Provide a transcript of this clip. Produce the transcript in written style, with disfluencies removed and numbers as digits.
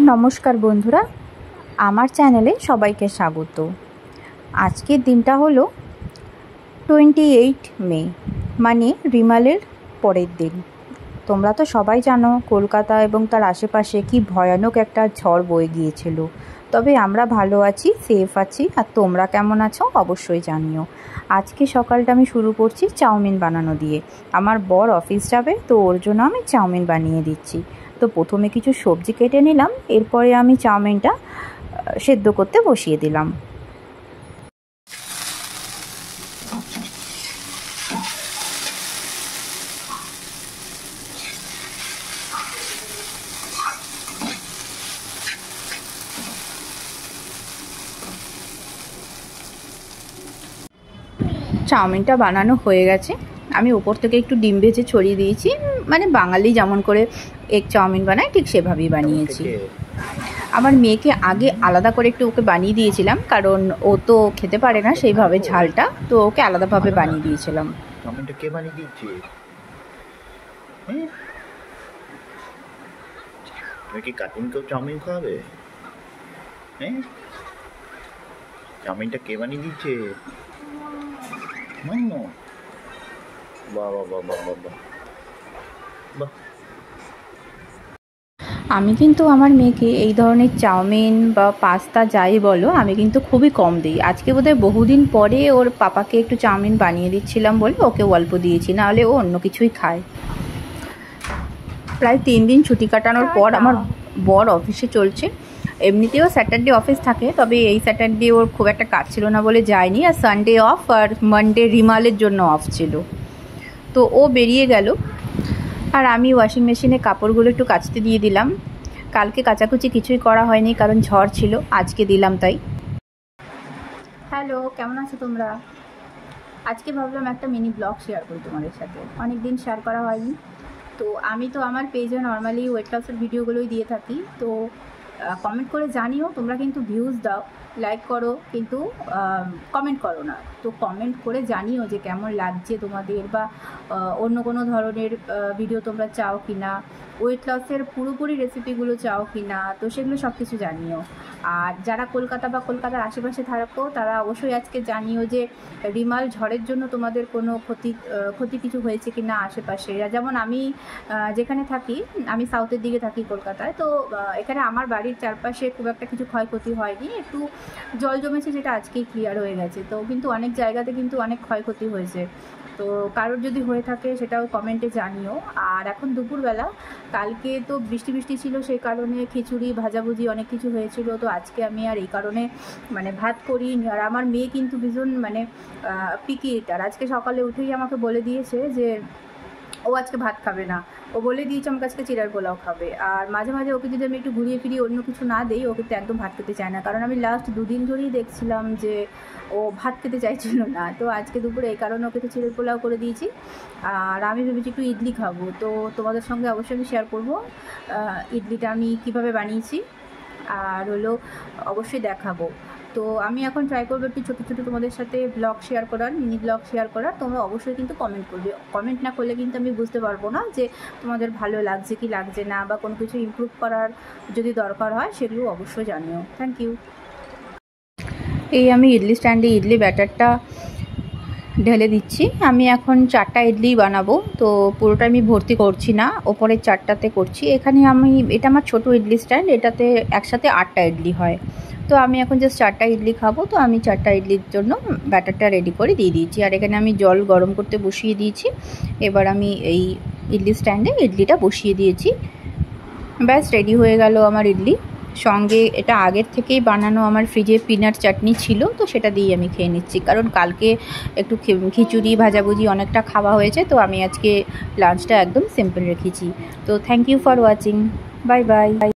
নমস্কার বন্ধুরা, আমার চ্যানেলে সবাইকে স্বাগত। আজকের দিনটা হলো 28 মে, মানে রিমালের পরের দিন। তোমরা তো সবাই জানো কলকাতা এবং তার আশেপাশে কি ভয়ানক একটা ঝড় বয়ে গিয়েছিল। তবে আমরা ভালো আছি, সেফ আছি। আর তোমরা কেমন আছো অবশ্যই জানিও। আজকে সকালটা আমি শুরু করছি চাউমিন বানানো দিয়ে। আমার বর অফিস যাবে, তো ওর জন্য আমি চাউমিন বানিয়ে দিচ্ছি। তো প্রথমে কিছু সবজি কেটে নিলাম, এরপরে আমি চাউমিনটা সেদ্ধ করতে বসিয়ে দিলাম। চাউমিনটা বানানো হয়ে গেছে। আমি উপর থেকে একটু ডিম ভেজে ছড়িয়ে দিয়েছি, মানে বাঙালি যেমন করে এগ চাউমিন বানায় ঠিক সেভাবেই বানিয়েছি। আমার মেয়েকে আগে আলাদা করে একটু ওকে বানিয়ে দিয়েছিলাম, কারণ ও তো খেতে পারে না সেইভাবে ঝালটা, তো ওকে আলাদাভাবে বানিয়ে দিয়েছিলাম। চাউমিনটা কে বানিয়ে দিচ্ছে? তুমি কি কার্টুনকেও চাউমিন খাওয়াবে? হ্যাঁ, চাউমিনটা কে বানিয়ে দিচ্ছে? মাম্মু। বাহ বাহ বাহ বাহ বাহ বাহ। আমি কিন্তু আমার মেয়েকে এই ধরনের চাউমিন বা পাস্তা যাই বলো, আমি কিন্তু খুবই কম দিই। আজকে বোধহয় বহুদিন পরে ওর পাপাকে একটু চাউমিন বানিয়ে দিচ্ছিলাম বলে ওকে অল্প দিয়েছি, নাহলে ও অন্য কিছুই খায়। প্রায় 3 দিন ছুটি কাটানোর পর আমার বর অফিসে চলছে। এমনিতেও স্যাটারডে অফিস থাকে, তবে এই স্যাটারডে ওর খুব একটা কাজ ছিল না বলে যায়নি। আর সানডে অফ, আর মানডে রিমালের জন্য অফ ছিল, তো ও বেরিয়ে গেল। আর আমি ওয়াশিং মেশিনে কাপড়গুলো একটু কাচতে দিয়ে দিলাম। কালকে কাচাকুচি কিছুই করা হয়নি, কারণ ঝড় ছিল। আজকে দিলাম তাই। হ্যালো, কেমন আছো তোমরা? আজকে ভাবলাম একটা মিনি ব্লগ শেয়ার করি তোমাদের সাথে, অনেক দিন শেয়ার করা হয়নি। তো আমি তো আমার পেজে নর্মালি ওয়েট লসের ভিডিওগুলোই দিয়ে থাকি। তো কমেন্ট করে জানিও, তোমরা কিন্তু ভিউজ দাও, লাইক করো, কিন্তু কমেন্ট করো না। তো কমেন্ট করে জানিও যে কেমন লাগছে তোমাদের, বা অন্য কোনো ধরনের ভিডিও তোমরা চাও কি না, ওয়েট লসের পুরোপুরি রেসিপিগুলো চাও কি না, তো সেগুলো সব কিছু জানিও। আর যারা কলকাতা বা কলকাতার আশেপাশে থাকো তারা অবশ্যই আজকে জানিও যে রিমাল ঝড়ের জন্য তোমাদের কোনো ক্ষতি কিছু হয়েছে কি না আশেপাশে। যেমন আমি যেখানে থাকি, আমি সাউথের দিকে থাকি কলকাতায়, তো এখানে আমার বাড়ির চারপাশে খুব একটা কিছু ক্ষয়ক্ষতি হয়নি, একটু জল জমেছে যেটা আজকেই ক্লিয়ার হয়ে গেছে। তো কিন্তু অনেক জায়গাতে কিন্তু অনেক ক্ষয়ক্ষতি হয়েছে। তো কারোর যদি হয়ে থাকে সেটাও কমেন্টে জানিও। আর এখন দুপুরবেলা, কালকে তো বৃষ্টি ছিল, সেই কারণে খিচুড়ি ভাজাভুজি অনেক কিছু হয়েছিল। তো আজকে আমি আর এই কারণে মানে ভাত করিনি। আর আমার মেয়ে কিন্তু ভীষণ মানে পিকি এটার, আজকে সকালে উঠেই আমাকে বলে দিয়েছে যে ও আজকে ভাত খাবে না। ও বলে দিয়েছে আমাকে আজকে চিড়ার পোলাও খাবে। আর মাঝে মাঝে ওকে যদি আমি একটু ঘুরিয়ে ফিরিয়ে অন্য কিছু না দিই, ও কিন্তু একদম ভাত খেতে চায় না। কারণ আমি লাস্ট 2 দিন ধরেই দেখছিলাম যে ও ভাত খেতে চাইছিল না। তো আজকে দুপুরে এই কারণে ওকে তো চিড়ের পোলাও করে দিয়েছি। আর আমি ভেবেছি একটু ইডলি খাবো, তো তোমাদের সঙ্গে অবশ্যই আমি শেয়ার করবো ইডলিটা আমি কীভাবে বানিয়েছি, আর হলো অবশ্যই দেখাবো। তো আমি এখন ট্রাই করবো একটু ছোটো ছোটো তোমাদের সাথে ব্লগ শেয়ার করার, মিনি ব্লগ শেয়ার করার। তোমরা অবশ্যই কিন্তু কমেন্ট করবে। কমেন্ট না করলে কিন্তু আমি বুঝতে পারবো না যে তোমাদের ভালো লাগছে কি লাগছে না, বা কোনো কিছু ইমপ্রুভ করার যদি দরকার হয় সেগুলো অবশ্যই জানিও। Thank you. এই আমি ইডলি স্ট্যান্ডে ইডলি ব্যাটারটা ঢেলে দিচ্ছি। আমি এখন 4টা ইডলি বানাবো, তো পুরোটা আমি ভর্তি করছি না, ওপরের 4টাতে করছি। এখানে এটা আমার ছোটো ইডলি স্ট্যান্ড, এটাতে একসাথে 8টা ইডলি হয়। তো আমি এখন জাস্ট 4টা ইডলি খাবো, তো আমি 4টা ইডলির জন্য ব্যাটারটা রেডি করে দিয়ে দিয়েছি। আর এখানে আমি জল গরম করতে বসিয়ে দিয়েছি। এবার আমি এই ইডলি স্ট্যান্ডে ইডলিটা বসিয়ে দিয়েছি। ব্যাস রেডি হয়ে গেল আমার ইডলি। সঙ্গে এটা আগের থেকেই বানানো আমার ফ্রিজে পিনাট চাটনি ছিল, তো সেটা দিয়ে আমি খেয়ে নিচ্ছি। কারণ কালকে একটু খিচুড়ি ভাজাভুজি অনেকটা খাওয়া হয়েছে, তো আমি আজকে লাঞ্চটা একদম সিম্পল রেখেছি। তো thank you for watching, bye by.